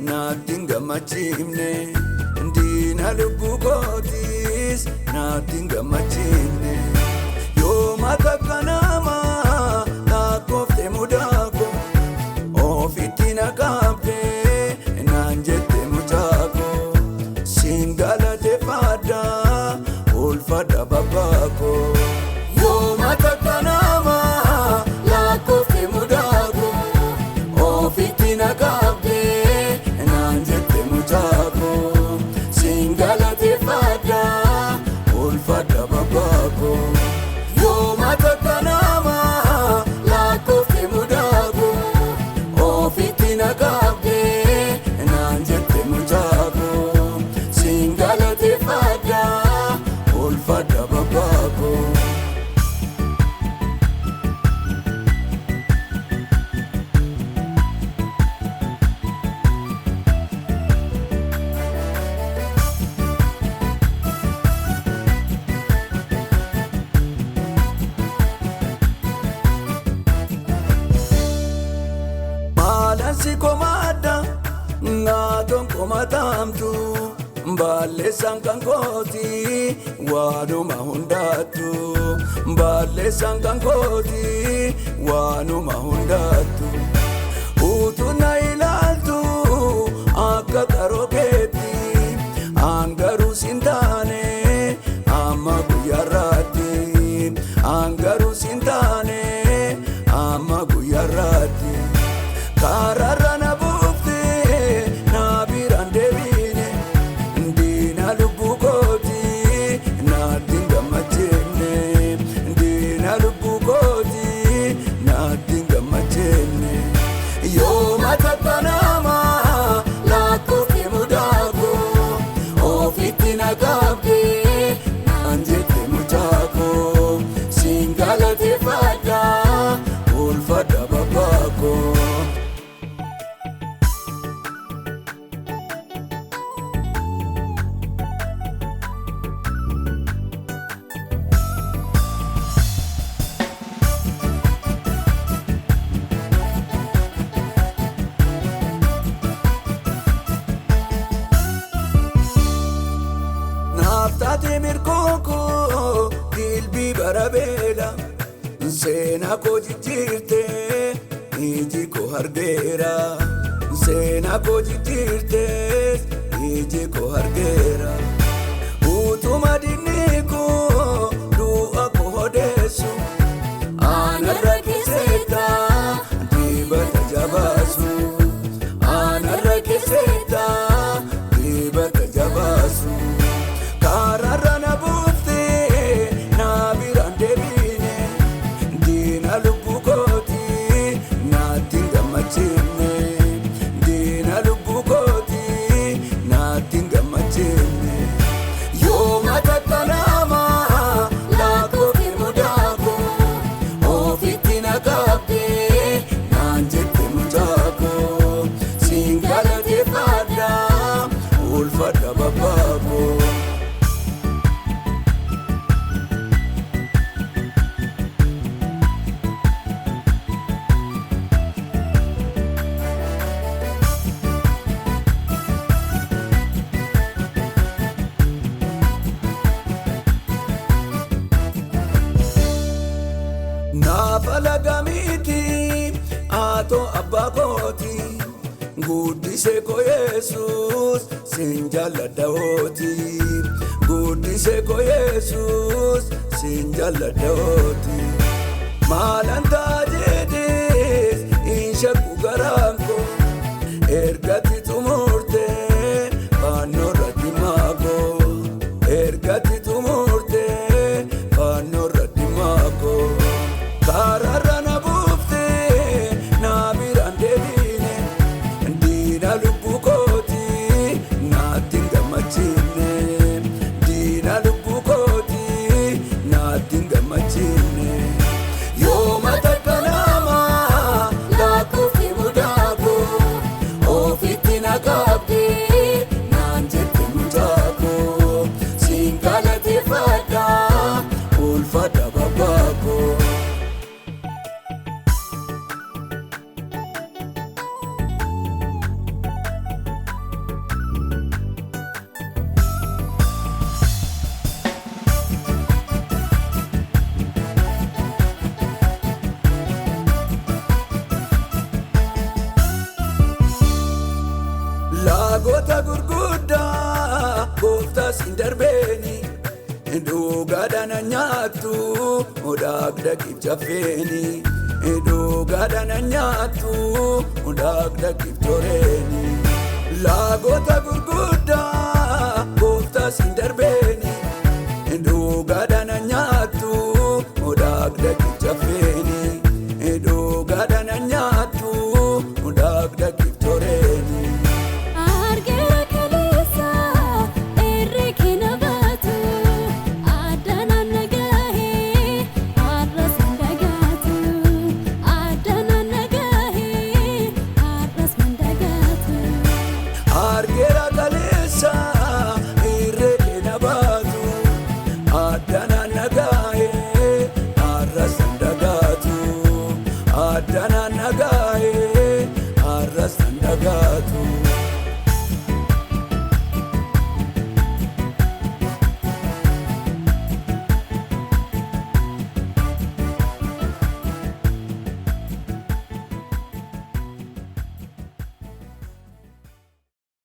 naatti gammachiifne diina lubbuu kootiis naatti gammachiifne yooma takka nama lakkoofte mudaako ofitti na qabde naan jette mucaako siin galateeffadha ulfadha babbaako yooma takka nama lakkoofte mudaako ofitti na qabde naan jette mucaako siin galateeffadha ulfadha babbaako yooma takka nama lakkoofte mudaako ofitti na qabde naan jette mucaako siin galateeffadha ulfadha babbaako. Maalansi komaadha ngaaton komatamtu balleessan kan kooti waanuma hundaattu balleessan kan kooti waanuma hundaattu utuu na ilaaltu akka qarookeetti angaruu sin taane amma guyyaarraatti angaruu sin taane amma guyyaarraatti kararra na buufte na biraan deebine diina lubbuu kooti naatti gammachiifne diina lubbuu kooti naatti gammachiifne yooma takka nama lakkoofte mudaako ofitti na qabde naan jette mucaako siin galateeffadha ulfadha babbaako. Naaftaate mirkooko dilbii barabeela seenaa koo jijjiirte iji koo argeera seenaa koo jijjiirte iji koo argeera utuma dinni koo du'a koo odeessu aanarra keessetta dibata jabaasu aanarra keessetta dibata jabaasu. Kararra na buufte na biraan deebine diina lubbuu kooti naatti gammachiifne diina lubbuu kooti naatti gammachiifne yooma takka nama lakkoofte mudaako ofitti na qabde naan jette mucaako siin galateeffadha ulfadha babbaako. Naafalagamiti ato abbaa kooti guddisee koo Yesuus siin jaalladhaooti guddisee koo Yesuus siin jaalladhaooti maalan ta'a jedhees hin shakku garaan koo ergatti xumurte fannoo irratti maakoo ergatti xumurte fannoo irratti maakoo. Kararra na buufte na biraan deebine diina lubbuu kooti naatti gammachiifne diina lubbuu kooti naatti gammachiifne yooma takka nama lakkoofte mudaako ofitti na qabde naan jette mucaako siin galateeffadha ulfadha babbaako. Lagoota gurguddaa gooftaa siin darbeeni dhugaadhaan nyaattu daakdakiif jaffeeni dhugaadhaan nyaattu daakdakiif toreeni. Lagoota gurguddaa